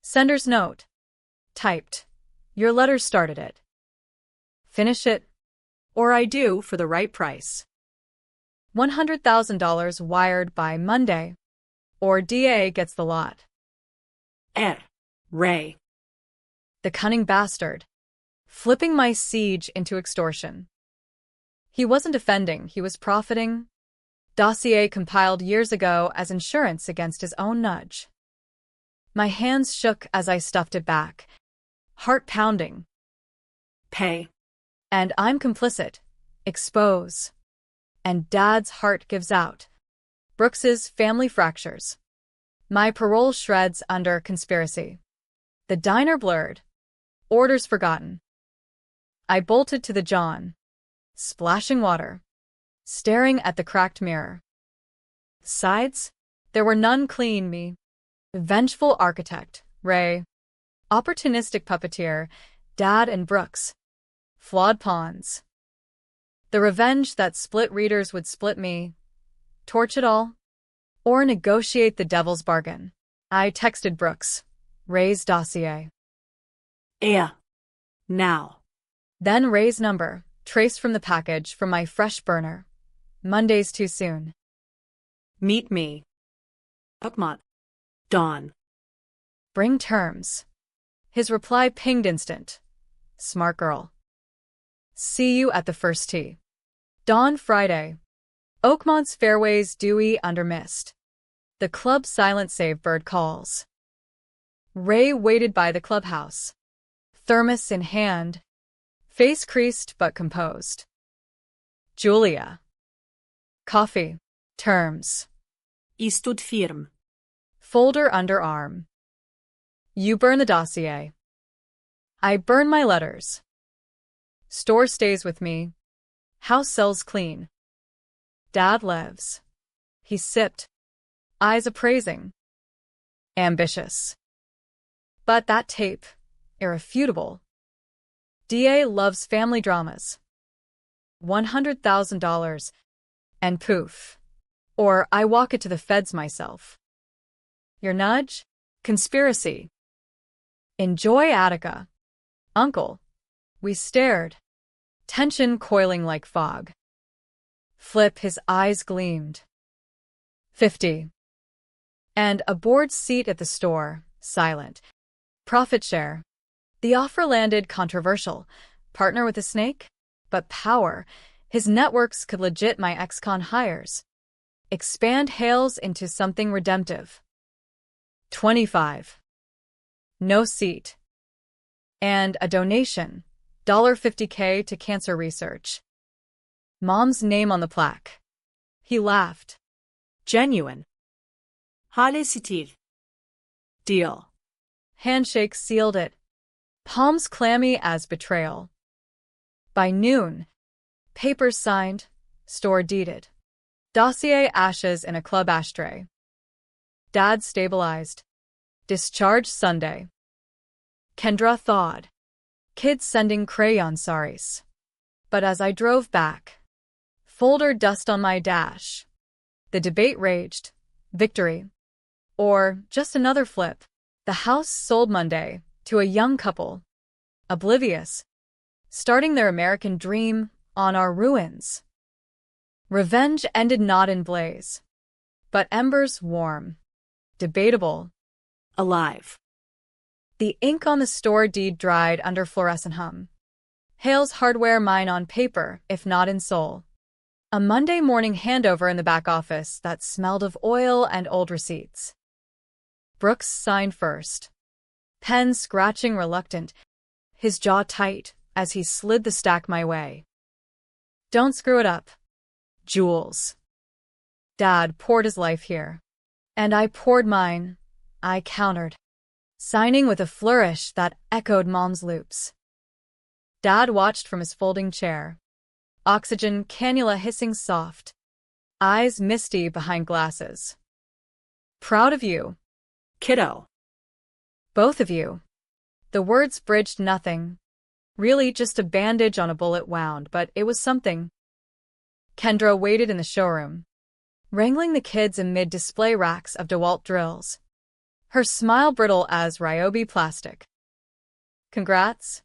Sender's note. Typed. Your letter started it. Finish it. Or I do for the right price. $100,000 wired by Monday. Or DA gets the lot. Ray. The cunning bastard. Flipping my siege into extortion. He wasn't offending, he was profiting. Dossier compiled years ago as insurance against his own nudge. My hands shook as I stuffed it back. Heart pounding. Pay. And I'm complicit. Expose. And Dad's heart gives out. Brooks's family fractures. My parole shreds under conspiracy. The diner blurred. Orders forgotten. I bolted to the John. Splashing water. Staring at the cracked mirror. Sides? There were none clean me. Vengeful architect, Ray. Opportunistic puppeteer, Dad and Brooks. Flawed pawns. The revenge that split readers would split me. Torch it all? Or negotiate the devil's bargain. I texted Brooks. Ray's dossier. Now. Then Ray's number, traced from the package from my fresh burner. Monday's too soon. Meet me. Upmont. Dawn. Bring terms. His reply pinged instant. Smart girl. See you at the first tee. Dawn Friday. Oakmont's fairways dewy under mist. The club's silent save bird calls. Ray waited by the clubhouse. Thermos in hand. Face creased but composed. Julia. Coffee. Terms. Istud firm. Folder under arm. You burn the dossier. I burn my letters. Store stays with me. House sells clean. Dad lives. He sipped. Eyes appraising. Ambitious. But that tape, irrefutable. DA loves family dramas. $100,000. And poof. Or I walk it to the feds myself. Your nudge? Conspiracy. Enjoy Attica. Uncle. We stared. Tension coiling like fog. Flip, his eyes gleamed. 50. And a board seat at the store, silent. Profit share. The offer landed controversial. Partner with a snake? But power. His networks could legit my ex-con hires. Expand Hales into something redemptive. 25. No seat. And a donation. $50K to cancer research. Mom's name on the plaque. He laughed. Genuine. Hale sitil. Deal. Handshake sealed it. Palms clammy as betrayal. By noon. Papers signed. Store deeded. Dossier ashes in a club ashtray. Dad stabilized. Discharge Sunday. Kendra thawed. Kids sending crayon saris. But as I drove back, folder dust on my dash. The debate raged. Victory. Or just another flip. The house sold Monday to a young couple. Oblivious. Starting their American dream on our ruins. Revenge ended not in blaze. But embers warm. Debatable. Alive. The ink on the store deed dried under fluorescent hum. Hale's hardware mine on paper, if not in soul. A Monday morning handover in the back office that smelled of oil and old receipts. Brooks signed first. Pen scratching reluctant, his jaw tight as he slid the stack my way. Don't screw it up. Jules. Dad poured his life here. And I poured mine. I countered. Signing with a flourish that echoed Mom's loops. Dad watched from his folding chair. Oxygen cannula hissing soft. Eyes misty behind glasses. Proud of you. Kiddo. Both of you. The words bridged nothing. Really just a bandage on a bullet wound, but it was something. Kendra waited in the showroom, wrangling the kids amid display racks of DeWalt drills. Her smile brittle as Ryobi plastic. Congrats,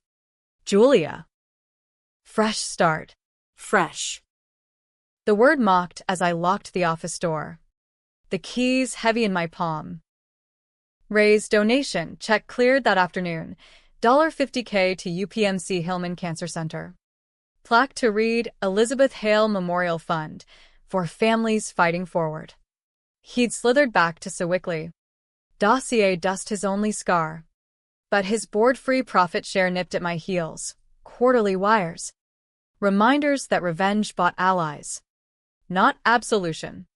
Julia. Fresh start. Fresh. The word mocked as I locked the office door, the keys heavy in my palm. Ray's donation check cleared that afternoon, $50K to UPMC Hillman Cancer Center. Plaque to read, Elizabeth Hale Memorial Fund, for families fighting forward. He'd slithered back to Sewickley. Dossier dust his only scar. But his board-free profit share nipped at my heels. Quarterly wires. Reminders that revenge bought allies. Not absolution.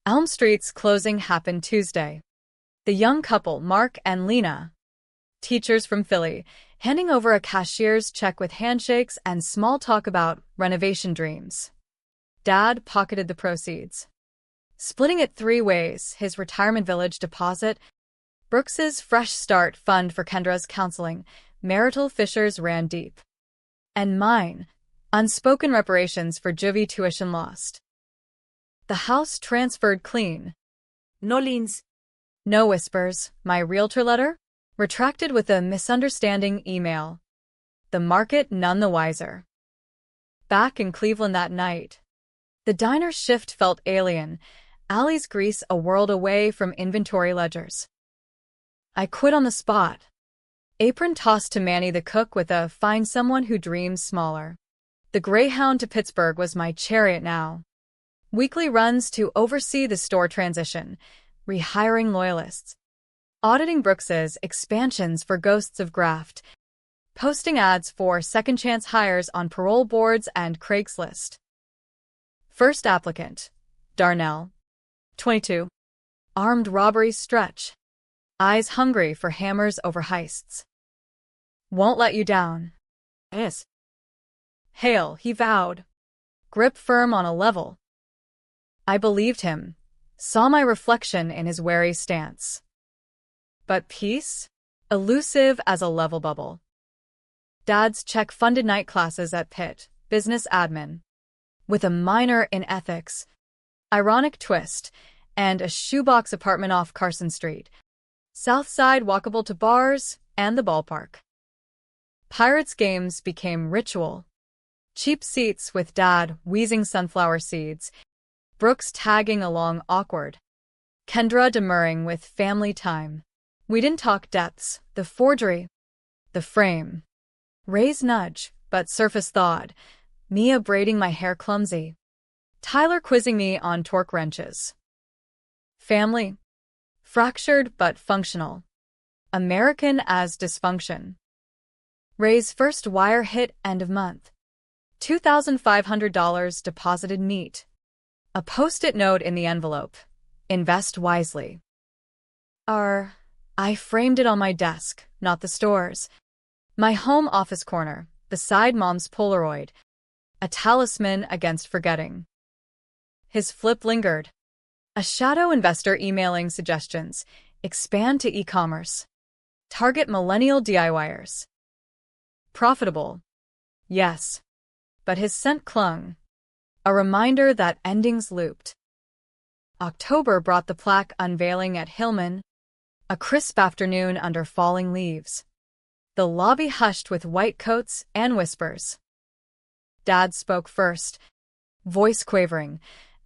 Elm Street's closing happened Tuesday. The young couple, Mark and Lena, teachers from Philly, handing over a cashier's check with handshakes and small talk about renovation dreams. Dad pocketed the proceeds, splitting it 3 ways: his retirement village deposit, Brooks's Fresh Start fund for Kendra's counseling, marital fissures ran deep, and mine, unspoken reparations for juvie tuition lost. The house transferred clean. No liens. No whispers. My realtor letter? Retracted with a misunderstanding email. The market none the wiser. Back in Cleveland that night, the diner shift felt alien, Allie's grease a world away from inventory ledgers. I quit on the spot. Apron tossed to Manny the cook with a find someone who dreams smaller. The Greyhound to Pittsburgh was my chariot now. Weekly runs to oversee the store transition, rehiring loyalists, auditing Brooks's expansions for Ghosts of Graft, posting ads for second chance hires on parole boards and Craigslist. First applicant, Darnell, 22. Armed robbery stretch. Eyes hungry for hammers over heists. Won't let you down. Yes. Hale, he vowed. Grip firm on a level. I believed him, saw my reflection in his wary stance. But peace? Elusive as a level bubble. Dad's check-funded night classes at Pitt, business admin, with a minor in ethics, ironic twist, and a shoebox apartment off Carson Street, South Side walkable to bars and the ballpark. Pirates games became ritual. Cheap seats with Dad wheezing sunflower seeds, Brooks tagging along awkward, Kendra demurring with family time. We didn't talk depths, the forgery, the frame. Ray's nudge, but surface thawed, Mia braiding my hair clumsy, Tyler quizzing me on torque wrenches. Family. Fractured but functional. American as dysfunction. Ray's first wire hit end of month. $2,500 deposited neat. A post-it note in the envelope. Invest wisely. I framed it on my desk, not the store's. My home office corner, beside Mom's Polaroid. A talisman against forgetting. His flip lingered. A shadow investor emailing suggestions. Expand to e-commerce. Target millennial DIYers. Profitable. Yes. But his scent clung. A reminder that endings looped. October brought the plaque unveiling at Hillman. A crisp afternoon under falling leaves. The lobby hushed with white coats and whispers. Dad spoke first, voice quavering.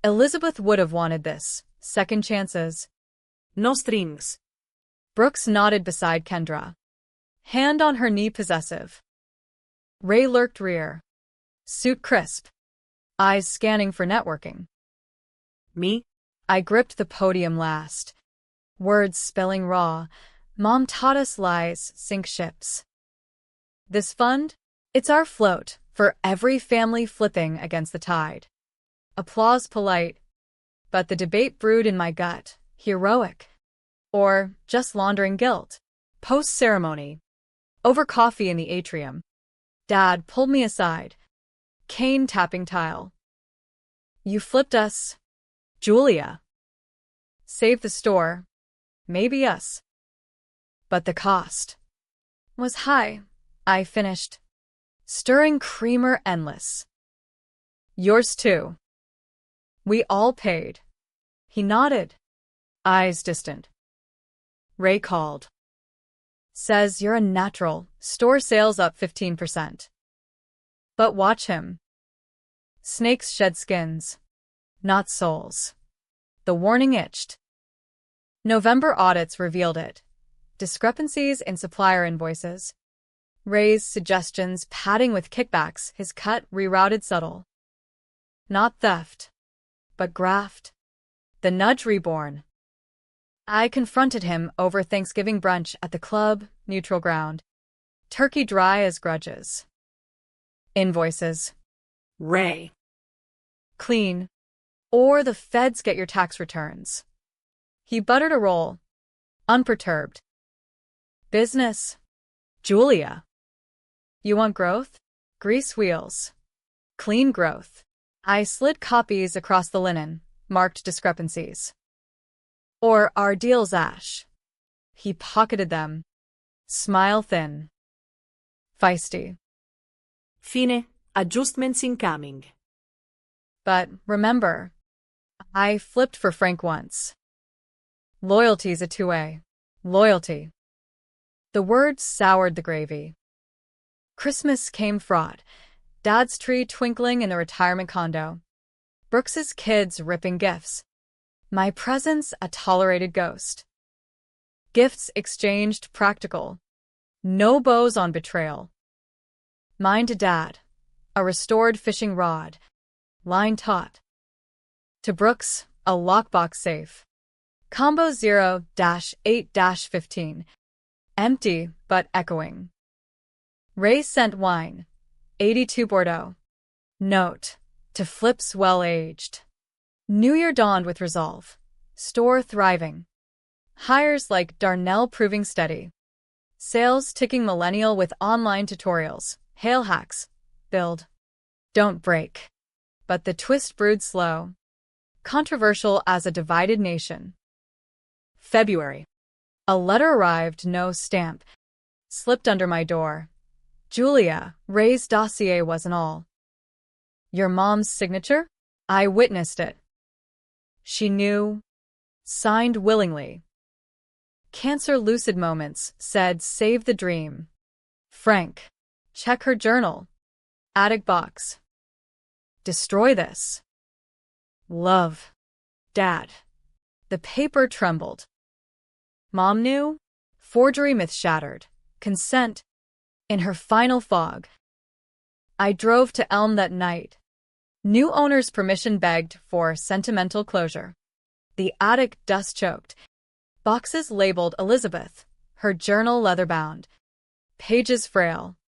Elizabeth would have wanted this. Second chances. No strings. Brooks nodded beside Kendra, hand on her knee possessive. Ray lurked rear, suit crisp, eyes scanning for networking. Me? I gripped the podium last, words spilling raw. Mom taught us lies sink ships. This fund? It's our float, for every family flipping against the tide. Applause polite, but the debate brewed in my gut, heroic. Or just laundering guilt. Post-ceremony. Over coffee in the atrium. Dad pulled me aside. Cane tapping tile. You flipped us, Julia. Save the store. Maybe us. But the cost was high. I finished, Stirring creamer endless. Yours too. We all paid. He nodded, eyes distant. Ray called. Says you're a natural, store sales up 15%. But watch him. Snakes shed skins, not souls. The warning itched. November audits revealed it. Discrepancies in supplier invoices. Ray's suggestions padding with kickbacks, his cut rerouted subtle. Not theft, but graft. The nudge reborn. I confronted him over Thanksgiving brunch at the club, neutral ground. Turkey dry as grudges. Invoices. Ray. Clean. Or the feds get your tax returns. He buttered a roll. Unperturbed. Business. Julia. You want growth? Grease wheels. Clean growth. I slid copies across the linen, marked discrepancies. Or our deals, Ash. He pocketed them. Smile thin. Feisty. Fine. Adjustments incoming. But remember, I flipped for Frank once. Loyalty's a two-way. Loyalty. The words soured the gravy. Christmas came fraught. Dad's tree twinkling in the retirement condo. Brooks's kids ripping gifts. My presence a tolerated ghost. Gifts exchanged practical. No bows on betrayal. Mine to Dad. A restored fishing rod. Line taut. To Brooks, a lockbox safe. Combo 0-8-15. Empty, but echoing. Ray sent wine. 82 Bordeaux. Note. To Flips well-aged. New Year dawned with resolve. Store thriving. Hires like Darnell proving steady. Sales ticking millennial with online tutorials. Hail hacks. Build. Don't break. But the twist brewed slow. Controversial as a divided nation. February. A letter arrived, no stamp. Slipped under my door. Julia, Ray's dossier wasn't all. Your mom's signature? I witnessed it. She knew. Signed willingly. Cancer lucid moments said save the dream. Frank. Check her journal. Attic box. Destroy this. Love. Dad. The paper trembled. Mom knew. Forgery myth shattered. Consent. In her final fog. I drove to Elm that night. New owner's permission begged for sentimental closure. The attic dust-choked. Boxes labeled Elizabeth. Her journal leather-bound. Pages frail.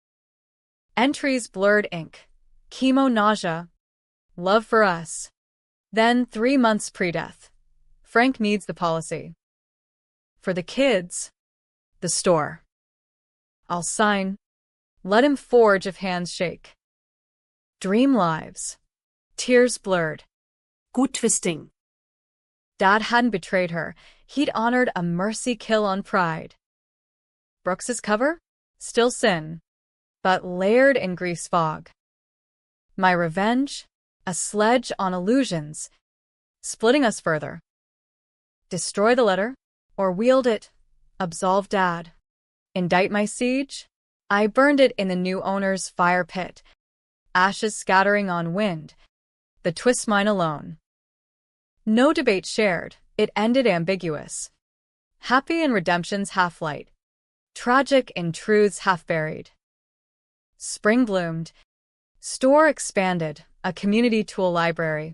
Entries blurred ink. Chemo nausea. Love for us. Then 3 months pre-death. Frank needs the policy. For the kids. The store. I'll sign. Let him forge if hands shake. Dream lives. Tears blurred. Gut twisting. Dad hadn't betrayed her. He'd honored a mercy kill on pride. Brooks's cover? Still sin, but layered in grief's fog. My revenge? A sledge on illusions, splitting us further. Destroy the letter, or wield it, absolve Dad. Indict my siege? I burned it in the new owner's fire pit, ashes scattering on wind. The twist mine alone. No debate shared, it ended ambiguous. Happy in redemption's half-light, tragic in truth's half-buried. Spring bloomed. Store expanded, a community tool library.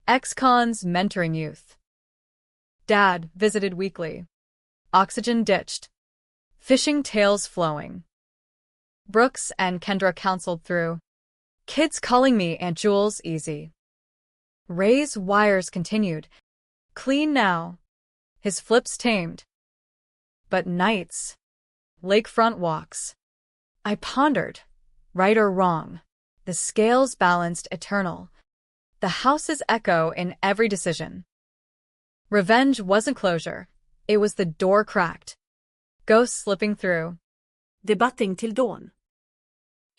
Ex-cons mentoring youth. Dad visited weekly. Oxygen ditched. Fishing tales flowing. Brooks and Kendra counseled through. Kids calling me Aunt Jules easy. Ray's wires continued. Clean now. His flips tamed. But nights. Lakefront walks. I pondered. Right or wrong. The scales balanced eternal. The house's echo in every decision. Revenge wasn't closure. It was the door cracked. Ghosts slipping through. Debating till dawn.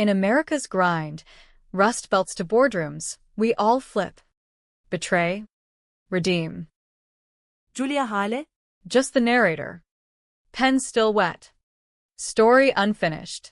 In America's grind, rust belts to boardrooms, we all flip. Betray. Redeem. Julia Hale? Just the narrator. Pen still wet. Story unfinished.